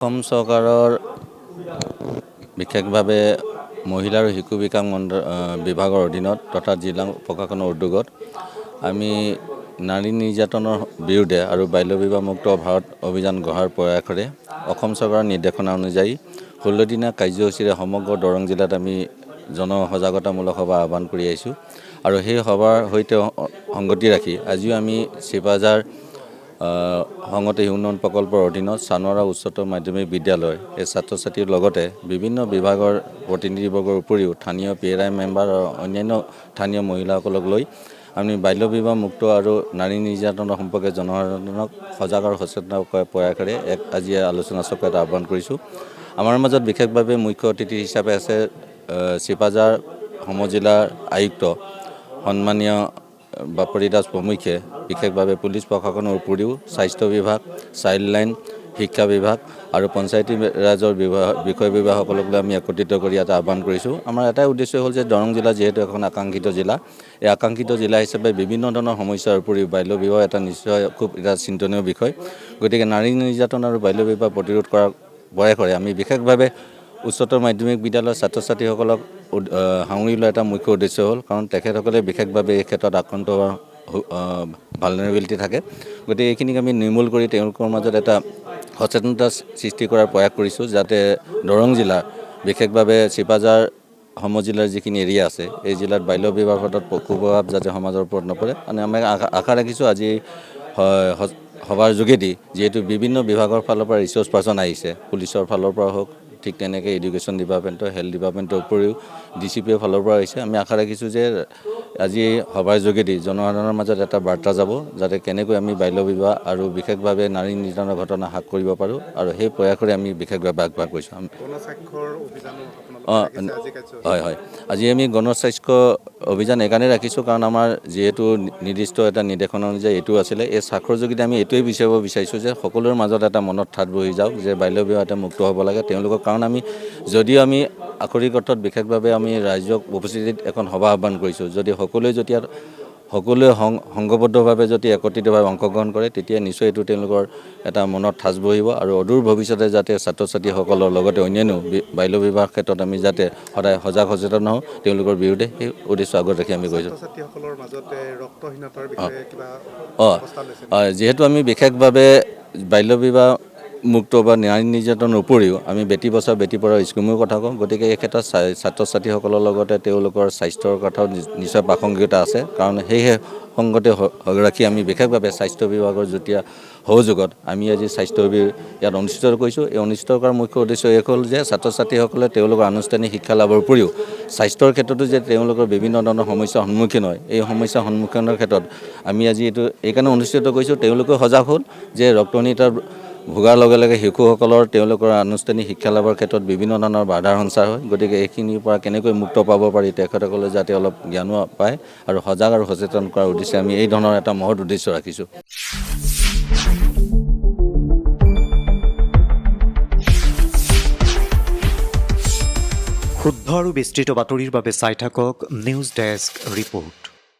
অসম চৰকাৰৰ বিশেষভাৱে মহিলা আৰু শিশু বিকাশ বিভাগৰ অধীনত তথা জিলা প্ৰশাসনৰ উদ্যোগত আমি নাৰী নিৰ্যাতনৰ বিৰুদ্ধে আৰু বাল্য বিবাহ মুক্ত ভাৰত অভিযান গঢ়াৰ প্ৰয়াসৰে অসম চৰকাৰৰ নিৰ্দেশনা অনুযায়ী 16 দিনীয়া কাৰ্যসূচীৰে সমগ্ৰ দৰং জিলাত আমি জনসজাগতামূলক সভা আহ্বান কৰি আহিছোঁ আৰু সেই সভাৰ সৈতে সংগতি ৰাখি আজিও আমি চিপাঝাৰ সংহতি উন্নয়ন প্ৰকল্পৰ অধীনত চানোৱাৰা উচ্চতৰ মাধ্যমিক বিদ্যালয় এই ছাত্ৰ ছাত্ৰীৰ লগতে বিভিন্ন বিভাগৰ প্ৰতিনিধিবৰ্গৰ উপৰিও স্থানীয় PRI মেম্বাৰ আৰু অন্যান্য স্থানীয় মহিলাসকলক লৈ আমি বাল্য বিবাহ মুক্ত আৰু নাৰী নিৰ্যাতনৰ সম্পৰ্কে জনসাধাৰণক সজাগ আৰু সচেতন কৰাৰ প্ৰয়াসেৰে আজি আলোচনা চক্ৰ এটা আহ্বান কৰিছোঁ। আমাৰ মাজত বিশেষভাৱে মুখ্য অতিথি হিচাপে আছে চিপাঝাৰ সমজিলাৰ আয়ুক্ত সন্মানীয় বাপৰি দাস প্ৰমুখ্যে, বিশেষভাৱে পুলিচ প্ৰশাসনৰ উপৰিও স্বাস্থ্য বিভাগ, চাইল্ড লাইন, শিক্ষা বিভাগ আৰু পঞ্চায়তী ৰাজৰ বিষয় বিভাগসকলক লৈ আমি একত্ৰিত কৰি এটা আহ্বান কৰিছোঁ। আমাৰ এটাই উদ্দেশ্য হ'ল যে দৰং জিলা যিহেতু এখন আকাংক্ষিত জিলা, এই আকাংক্ষিত জিলা হিচাপে বিভিন্ন ধৰণৰ সমস্যাৰ উপৰিও বাল্য বিবাহ এটা নিশ্চয় খুব এটা চিন্তনীয় বিষয়। গতিকে নাৰী নিৰ্যাতন আৰু বাল্য বিবাহ প্ৰতিৰোধ কৰাৰ প্ৰয়াসৰে আমি বিশেষভাৱে উচ্চতৰ মাধ্যমিক বিদ্যালয়ৰ ছাত্ৰ ছাত্ৰীসকলক সাঙুৰি লোৱা এটা মুখ্য উদ্দেশ্য হ'ল, কাৰণ তেখেতসকলে বিশেষভাৱে এই ক্ষেত্ৰত আক্ৰান্ত হোৱাৰ ভালনাৰেবিলিটি থাকে। গতিকে এইখিনিক আমি নিৰ্মূল কৰি তেওঁলোকৰ মাজত এটা সচেতনতা সৃষ্টি কৰাৰ প্ৰয়াস কৰিছোঁ, যাতে দৰং জিলাৰ বিশেষভাৱে চিপাঝাৰ সমজিলাৰ যিখিনি এৰিয়া আছে এই জিলাত বাল্য বিবাহৰ ক্ষেত্ৰত কুপ্ৰভাৱ যাতে সমাজৰ ওপৰত নপৰে। মানে আমি আশা ৰাখিছোঁ আজি সভাৰ যোগেদি যিহেতু বিভিন্ন বিভাগৰ ফালৰ পৰা ৰিচোৰ্চ পাৰ্চন আহিছে, পুলিচৰ ফালৰ পৰা হওক, ঠিক তেনেকৈ এডুকেশ্যন ডিপাৰ্টমেণ্টৰ, হেল্থ ডিপাৰ্টমেণ্টৰ উপৰিও DCPৰ ফালৰ পৰা আহিছে। আমি আশা ৰাখিছোঁ যে আজি সভাৰ যোগেদি জনসাধাৰণৰ মাজত এটা বাৰ্তা যাব, যাতে কেনেকৈ আমি বাল্য বিবাহ আৰু বিশেষভাৱে নাৰী নিৰ্যাতনৰ ঘটনা হ্ৰাস কৰিব পাৰোঁ, আৰু সেই প্ৰয়াসৰে আমি বিশেষভাৱে আগবাঢ় কৰিছোঁ। হয়, আজি আমি গণস্বাস্থ্য অভিযান এইকাৰণে ৰাখিছোঁ কাৰণ আমাৰ যিহেতু নিৰ্দিষ্ট এটা নিৰ্দেশনা অনুযায়ী এইটো আছিলে। এই স্বাক্ষৰ যোগেদি আমি এইটোৱে বিচাৰিব বিচাৰিছোঁ যে সকলোৰে মাজত এটা মনত ঠাত বহি যাওক যে বাল্য বিবাহ এটা মুক্ত হ'ব লাগে তেওঁলোকৰ। কাৰণ আমি যদিও আমি আখৰিক অৰ্থত বিশেষভাৱে আমি ৰাইজক উপস্থিতিত এখন সভা আহ্বান কৰিছোঁ, যদি সকলোৱে সংঘবদ্ধভাৱে যদি একত্ৰিতভাৱে অংশগ্ৰহণ কৰে তেতিয়া নিশ্চয় এইটো তেওঁলোকৰ এটা মনত ঠাঁচ বহিব আৰু অদূৰ ভৱিষ্যতে যাতে ছাত্ৰ ছাত্ৰীসকলৰ লগতে অন্যান্য বাল্য বিবাহৰ ক্ষেত্ৰত আমি যাতে সদায় সজাগ সচেতন হওঁ তেওঁলোকৰ বিৰুদ্ধে, সেই উদ্দেশ্য আগত ৰাখি আমি কৈছোঁ। যিহেতু আমি বিশেষভাৱে বাল্য বিবাহ মুক্ত বা নাৰী নিৰ্যাতনৰ উপৰিও আমি বেটী বচাও বেটী পঢ়াও স্কিমৰ কথা কওঁ। গতিকে এই ক্ষেত্ৰত ছাত্ৰ ছাত্ৰীসকলৰ লগতে তেওঁলোকৰ স্বাস্থ্যৰ কথাও নিশ্চয় প্ৰাসংগিকতা আছে, কাৰণ সেয়েহে সংগতি ৰাখি আমি বিশেষভাৱে স্বাস্থ্য বিভাগৰ যুটীয়া সহযোগত আমি আজি স্বাস্থ্য শিবিৰ ইয়াত অনুষ্ঠিত কৰিছোঁ। এই অনুষ্ঠিত কৰাৰ মুখ্য উদ্দেশ্য এই হ'ল যে ছাত্ৰ ছাত্ৰীসকলে তেওঁলোকৰ আনুষ্ঠানিক শিক্ষা লাভৰ উপৰিও স্বাস্থ্যৰ ক্ষেত্ৰতো যে তেওঁলোকৰ বিভিন্ন ধৰণৰ সমস্যাৰ সন্মুখীন হয়, এই সমস্যাৰ সন্মুখীনৰ ক্ষেত্ৰত আমি আজি এইটো এইকাৰণে অনুষ্ঠিত কৰিছোঁ, তেওঁলোকেও সজাগ হ'ল যে ৰক্তহীনতাৰ ভোগাৰ লগে লগে শিশুসকলৰ তেওঁলোকৰ আনুষ্ঠানিক শিক্ষা লাভৰ ক্ষেত্ৰত বিভিন্ন ধৰণৰ বাধাৰ সঞ্চাৰ হয়। গতিকে এইখিনিৰ পৰা কেনেকৈ মুক্ত পাব পাৰি তেখেতসকলে যাতে অলপ জ্ঞানো পায় আৰু সজাগ আৰু সচেতন কৰাৰ উদ্দেশ্যে আমি এই ধৰণৰ এটা মহৎ উদ্দেশ্য ৰাখিছোঁ। শুদ্ধ আৰু বিস্তৃত বাতৰিৰ বাবে চাই থাকক নিউজ ডেস্ক ৰিপৰ্ট।